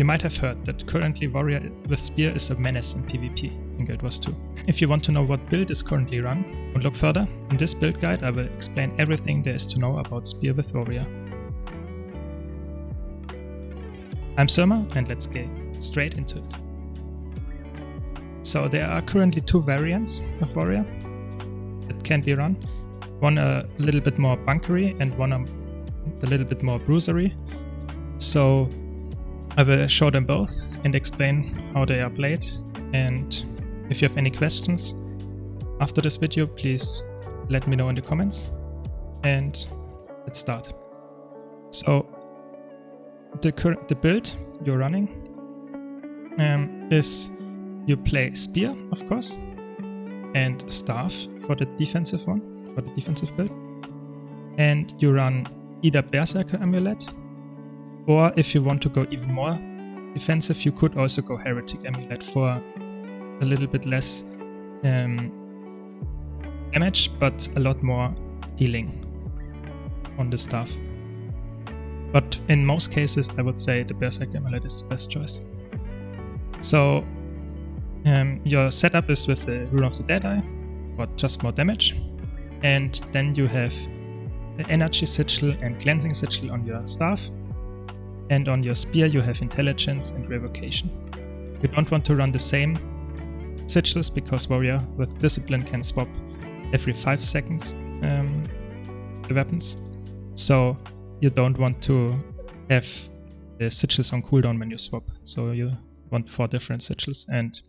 You might have heard that currently Warrior with Spear is a menace in PvP in Guild Wars 2. If you want to know what build is currently run, don't look further. In this build guide I will explain everything there is to know about Spear with Warrior. I'm Surma and let's get straight into it. So there are currently two variants of Warrior that can be run. One a little bit more bunkery and one a little bit more bruisery. So I will show them both and explain how they are played, and if you have any questions after this video, please let me know in the comments, and let's start. So the build you're running is you play Spear, of course, and Staff for the defensive one, for the defensive build, and you run either Berserker Amulet, or if you want to go even more defensive, you could also go Heretic Amulet for a little bit less damage, but a lot more healing on the staff. But in most cases, I would say the Berserker Amulet is the best choice. So your setup is with the Rune of the Deadeye, or just more damage, and then you have the Energy Sigil and Cleansing Sigil on your staff. And on your Spear you have Intelligence and Revocation. You don't want to run the same sigils because Warrior with Discipline can swap every 5 seconds the weapons. So you don't want to have the sigils on cooldown when you swap. So you want 4 different sigils, and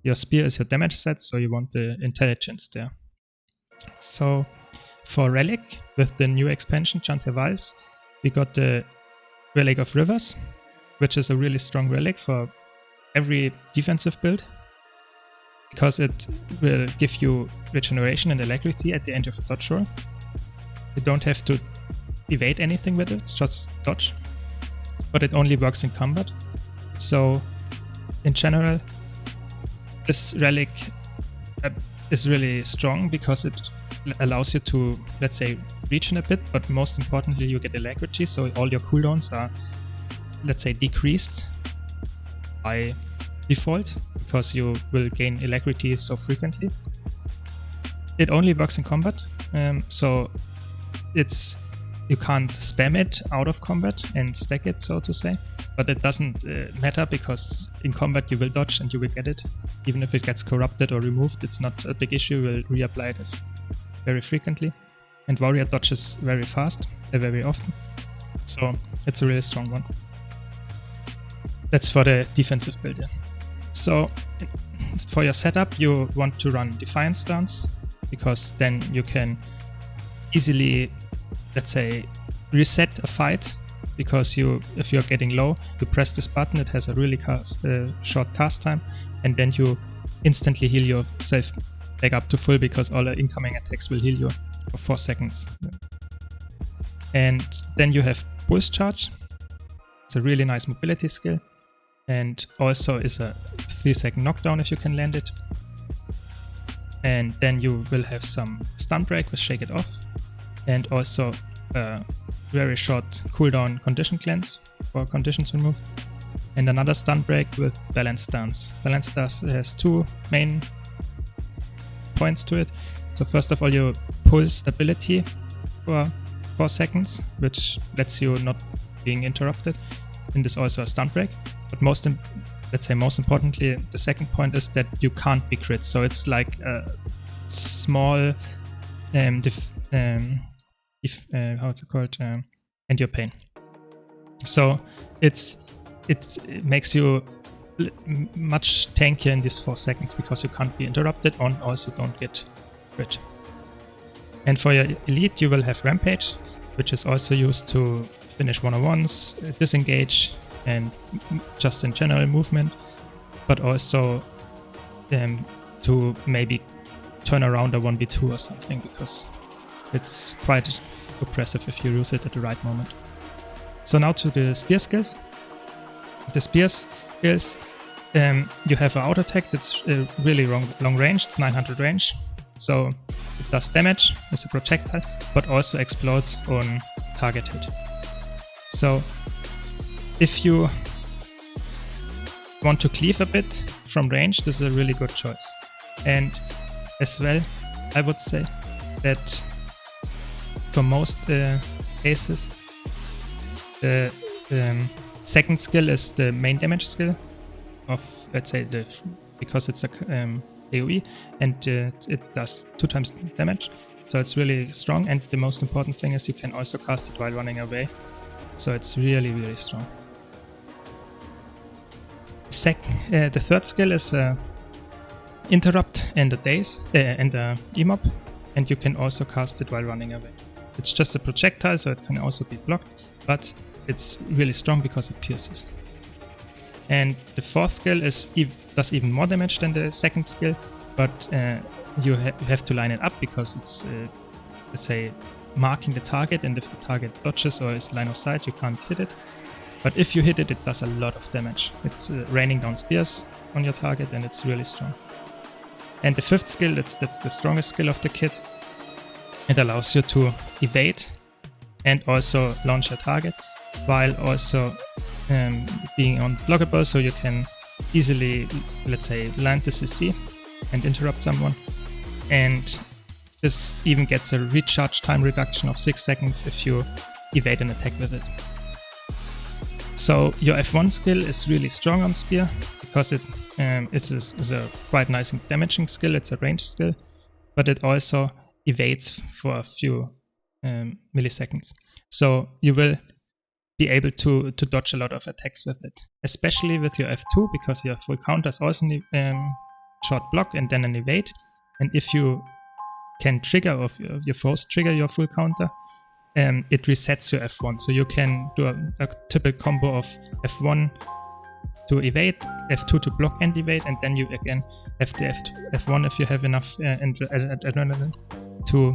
your Spear is your damage set, so you want the Intelligence there. So for Relic, with the new expansion Janthir Wilds, we got the Relic of Rivers, which is a really strong relic for every defensive build, because it will give you regeneration and alacrity at the end of a dodge roll. You don't have to evade anything with it, it's just dodge, but it only works in combat. So in general, this relic is really strong because it allows you to, let's say, regen a bit, but most importantly you get alacrity, so all your cooldowns are, let's say, decreased by default because you will gain alacrity so frequently. It only works in combat, so you can't spam it out of combat and stack it, so to say, but it doesn't matter because in combat you will dodge and you will get it. Even if it gets corrupted or removed, it's not a big issue, you will reapply this very frequently. And Warrior dodges very fast, very often, so it's a really strong one. That's for the defensive build. So for your setup, you want to run Defiance stance, because then you can easily, let's say, reset a fight, because if you're getting low, you press this button, it has a really short cast time, and then you instantly heal yourself back up to full, because all the incoming attacks will heal you for 4 seconds. And then you have Pulse Charge. It's a really nice mobility skill, and also is a 3-second knockdown if you can land it. And then you will have some Stun Break with Shake It Off, and also a very short cooldown Condition Cleanse for conditions removed, and another Stun Break with Balance Stance. Balance Stance has 2 main points to it. So first of all, you pulse stability for 4 seconds, which lets you not being interrupted, and is also a Stun Break. But most importantly, the second point is that you can't be crit. So it's like a small Endure Pain. So it makes you much tankier in these 4 seconds because you can't be interrupted and also don't get crit. And for your elite, you will have Rampage, which is also used to finish 1-on-1s, disengage, and just in general movement, but also to maybe turn around a 1v2 or something, because it's quite oppressive if you use it at the right moment. So now to the Spear skills. The Spear skills, you have an auto attack that's really long range, it's 900 range, so it does damage with a projectile, but also explodes on target hit. So if you want to cleave a bit from range, this is a really good choice. And as well, I would say that for most cases, the second skill is the main damage skill of, let's say, because it's a AoE, and it does 2 times damage, so it's really strong. And the most important thing is you can also cast it while running away, so it's really, really strong. The third skill is interrupt and the daze and the emob, and you can also cast it while running away. It's just a projectile, so it can also be blocked, but it's really strong because it pierces. And the fourth skill does even more damage than the second skill, but you have to line it up because it's, let's say, marking the target, and if the target dodges or is line of sight, you can't hit it. But if you hit it, it does a lot of damage. It's raining down spears on your target, and it's really strong. And the fifth skill, that's the strongest skill of the kit. It allows you to evade and also launch a target, while also being unblockable, so you can easily, let's say, land the CC and interrupt someone. And this even gets a recharge time reduction of 6 seconds if you evade an attack with it. So your F1 skill is really strong on Spear, because it is a quite nice and damaging skill. It's a ranged skill, but it also evades for a few milliseconds. So you will be able to dodge a lot of attacks with it, especially with your F2, because your full counter is also short block and then an evade. And if you can trigger, or your foes trigger your full counter, it resets your F1. So you can do a typical combo of F1 to evade, F2 to block and evade, and then you again have the F1 if you have enough adrenaline to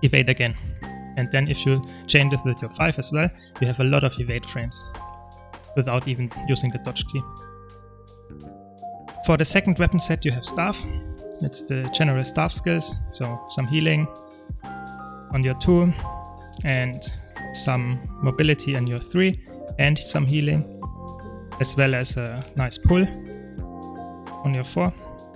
evade again. And then if you chain this with your 5 as well, you have a lot of evade frames without even using the dodge key. For the second weapon set, you have Staff. It's the general staff skills, so some healing on your 2, and some mobility on your 3, and some healing, as well as a nice pull on your 4,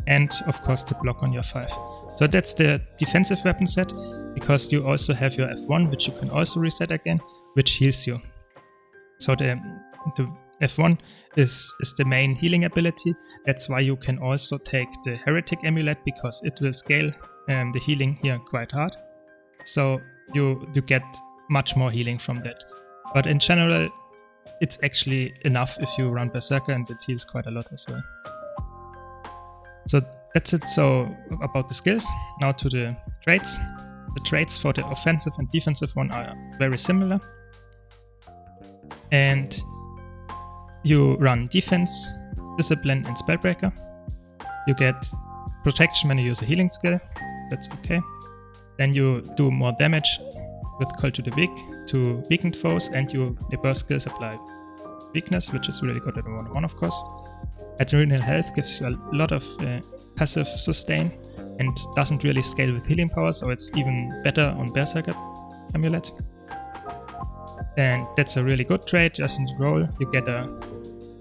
and of course the block on your 5. So that's the defensive weapon set, because you also have your F1, which you can also reset again, which heals you. So the F1 is the main healing ability. That's why you can also take the Heretic Amulet, because it will scale the healing here quite hard. So you get much more healing from that. But in general, it's actually enough if you run Berserker, and it heals quite a lot as well. So that's it so about the skills. Now to the traits. The traits for the offensive and defensive one are very similar. And you run defense, discipline, and spellbreaker. You get protection when you use a healing skill. That's okay. Then you do more damage with Call to the Weak to weakened foes, and your burst skills apply weakness, which is really good at 1-1, of course. Adrenal health gives you a lot of passive sustain and doesn't really scale with healing power, so it's even better on Berserker Amulet. And that's a really good trait. Just in the roll, you get a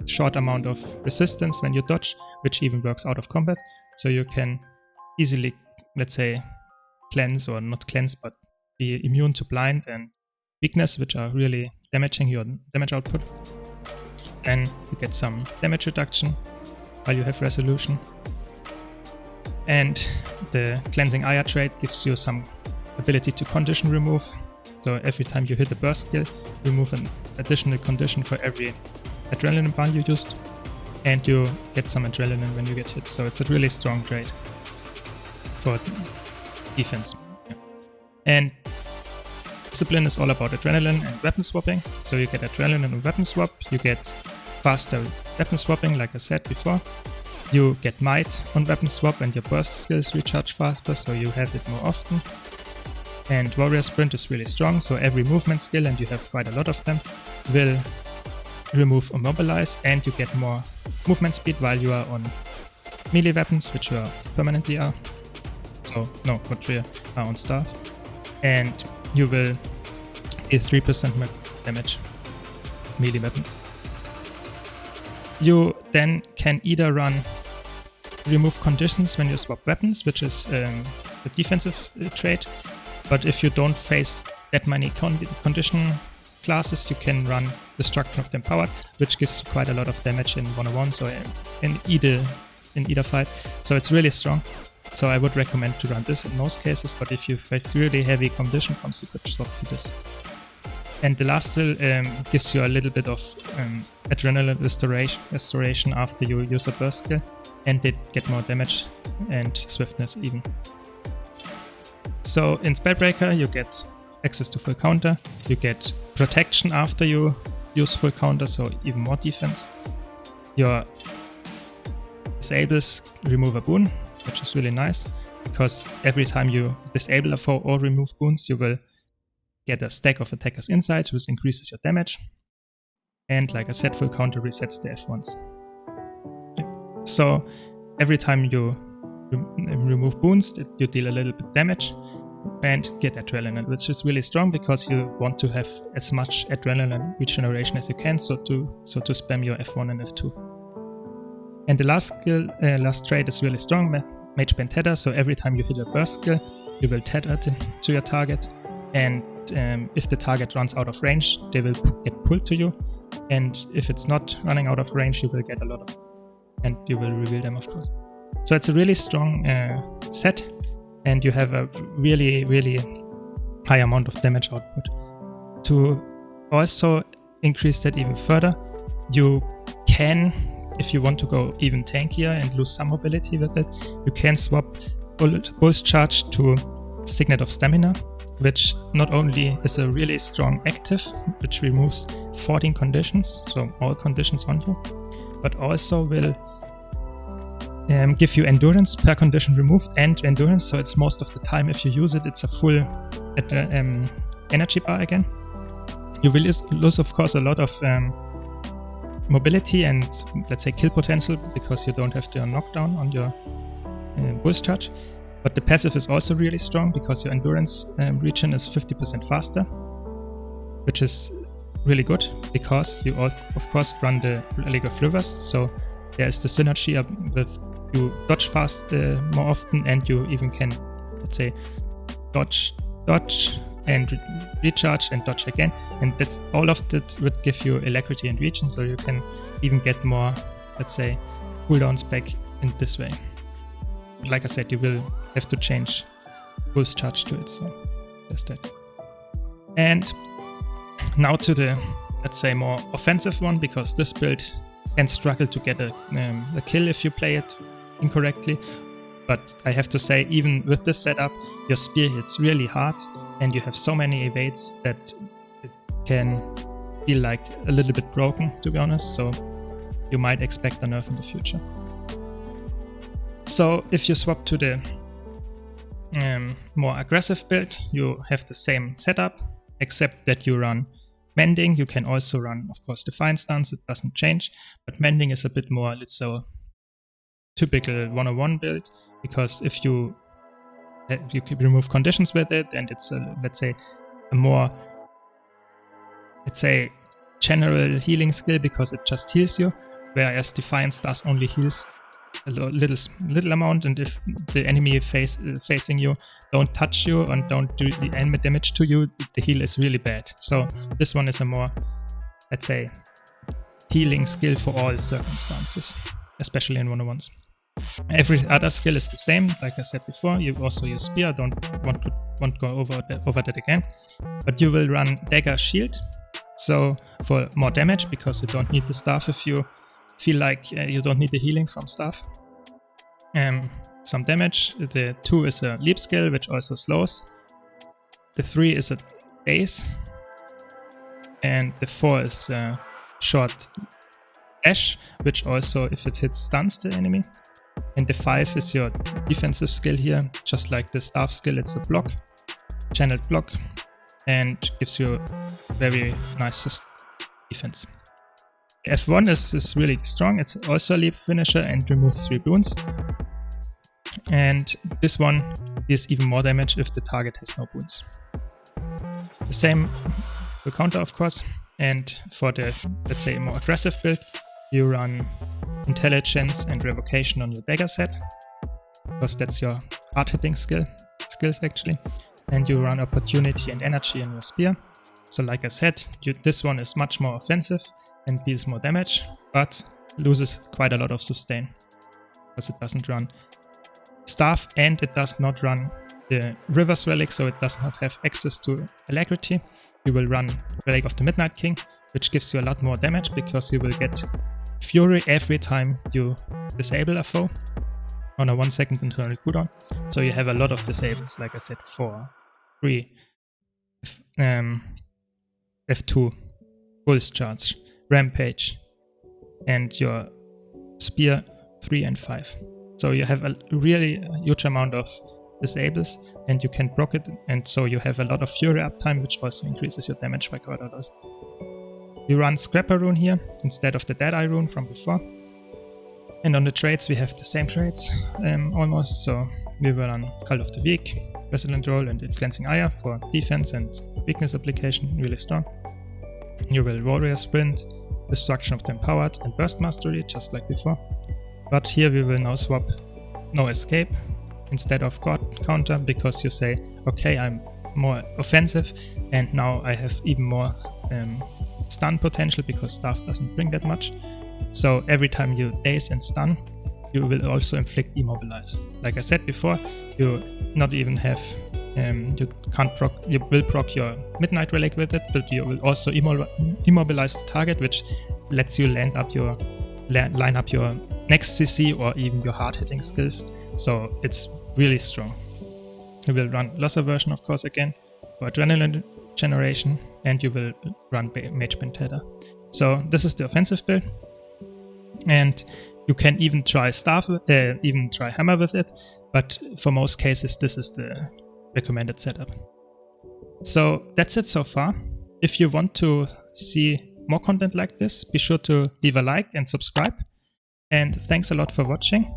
short amount of resistance when you dodge, which even works out of combat. So you can easily, let's say, cleanse, or not cleanse, but be immune to blind and weakness, which are really damaging your damage output. Then you get some damage reduction while you have resolution. And the Cleansing Ire trait gives you some ability to condition remove. So every time you hit a burst skill, remove an additional condition for every adrenaline bar you used, and you get some adrenaline when you get hit. So it's a really strong trait for defense. Yeah. And discipline is all about adrenaline and weapon swapping. So you get adrenaline and weapon swap, you get faster weapon swapping, like I said before. You get might on weapon swap, and your burst skills recharge faster, so you have it more often. And warrior sprint is really strong, so every movement skill, and you have quite a lot of them, will remove or mobilize, and you get more movement speed while you are on melee weapons, which you permanently are. So, no, what we are on staff. And you will deal 3% more damage with melee weapons. You then can either run remove conditions when you swap weapons, which is a defensive trait, but if you don't face that many condition classes, you can run Destruction of the Empowered, which gives you quite a lot of damage in 1-on-1s or in either fight, so it's really strong. So I would recommend to run this in most cases, but if you face really heavy condition comps, you could swap to this. And the last skill gives you a little bit of adrenaline restoration after you use a burst skill, and they get more damage and swiftness even. So in Spellbreaker you get access to full counter, you get protection after you use full counter, so even more defense. Your disables remove a boon, which is really nice, because every time you disable a foe or remove boons, you will get a stack of Attacker's Insights, which increases your damage. And like I said, full counter resets the F1s. So every time you remove boons, you deal a little bit damage and get adrenaline, which is really strong because you want to have as much adrenaline regeneration as you can, so to spam your F1 and F2. And the last skill, last trait is really strong, Mage Band Tether. So every time you hit a burst skill, you will tether to your target, and if the target runs out of range, they will get pulled to you, and if it's not running out of range, you will get a lot of, and you will reveal them, of course. So it's a really strong set, and you have a really, really high amount of damage output. To also increase that even further, you can, if you want to go even tankier and lose some mobility with it, you can swap Bull's Charge to Signet of Stamina, which not only is a really strong active, which removes 14 conditions, so all conditions on you, but also will give you endurance per condition removed and endurance, so it's most of the time if you use it, it's a full energy bar again. You will lose, of course, a lot of mobility and, let's say, kill potential, because you don't have the knockdown on your Bull's Charge. But the passive is also really strong because your endurance regen is 50% faster, which is really good because you of course run the League of Rivers, so there is the synergy with you dodge fast more often, and you even can, let's say, dodge and recharge and dodge again, and that's all of that would give you alacrity and regen, so you can even get more, let's say, cooldowns back in this way. Like I said, you will have to change Bull's Charge to it, so there's that. And now to the, let's say, more offensive one, because this build can struggle to get a kill if you play it incorrectly. But I have to say, even with this setup, your spear hits really hard, and you have so many evades that it can feel like a little bit broken, to be honest, so you might expect a nerf in the future. So if you swap to the more aggressive build, you have the same setup, except that you run Mending. You can also run, of course, Defiant Stance, it doesn't change, but Mending is a bit more, let's say, typical 101 build, because if you can remove conditions with it, and it's let's say a more, let's say, general healing skill, because it just heals you, whereas Defiant Stance only heals a little amount, and if the enemy facing you don't touch you and don't do the enemy damage to you, the heal is really bad. So this one is a more, let's say, healing skill for all circumstances, especially in 101s. Every other skill is the same, like I said before. You also use Spear, don't want to go over that again, but you will run Dagger Shield, so for more damage, because you don't need the staff if you feel like you don't need the healing from stuff. Some damage. The 2 is a leap skill, which also slows. The 3 is a daze, and the 4 is a short dash, which also, if it hits, stuns the enemy. And the 5 is your defensive skill here, just like the staff skill. It's a block, channeled block, and gives you very nice defense. F1 is really strong. It's also a leap finisher and removes 3 boons. And this one is even more damage if the target has no boons. The same will counter, of course. And for the, let's say, more aggressive build, you run intelligence and revocation on your dagger set, because that's your hard-hitting skills actually, and you run opportunity and energy on your spear. So like I said, this one is much more offensive and deals more damage, but loses quite a lot of sustain, because it doesn't run staff and it does not run the River's Relic, so it does not have access to Alacrity. You will run Relic of the Midnight King, which gives you a lot more damage because you will get Fury every time you disable a foe on a 1 second internal cooldown. So you have a lot of disables, like I said, 4, 3, F2, Pulse Charge, Rampage, and your Spear 3 and 5. So you have a really huge amount of disables and you can proc it, and so you have a lot of Fury uptime, which also increases your damage by quite a lot. You run Scrapper Rune here instead of the Deadeye Rune from before. And on the traits we have the same traits almost, so we will run Cult of the Weak, Resilient Roll and Cleansing Ire for defense and weakness application, really strong. You will Warrior Sprint, Destruction of the Empowered and Burst Mastery, just like before. But here we will now swap No Escape instead of God Counter, because you say, okay, I'm more offensive and now I have even more stun potential, because staff doesn't bring that much. So every time you daze and stun, you will also inflict Immobilize. Like I said before, you not even have, you can't proc, you will proc your Midnight Relic with it, but you will also immobilize the target, which lets you line up your next CC or even your hard-hitting skills. So it's really strong. You will run Loss Aversion, of course, again for adrenaline generation, and you will run Mage Band Tether. So this is the offensive build, and you can even try Hammer with it, but for most cases this is the recommended setup. So that's it so far. If you want to see more content like this, be sure to leave a like and subscribe. And thanks a lot for watching.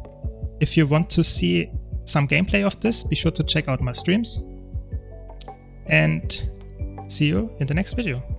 If you want to see some gameplay of this, be sure to check out my streams. And see you in the next video.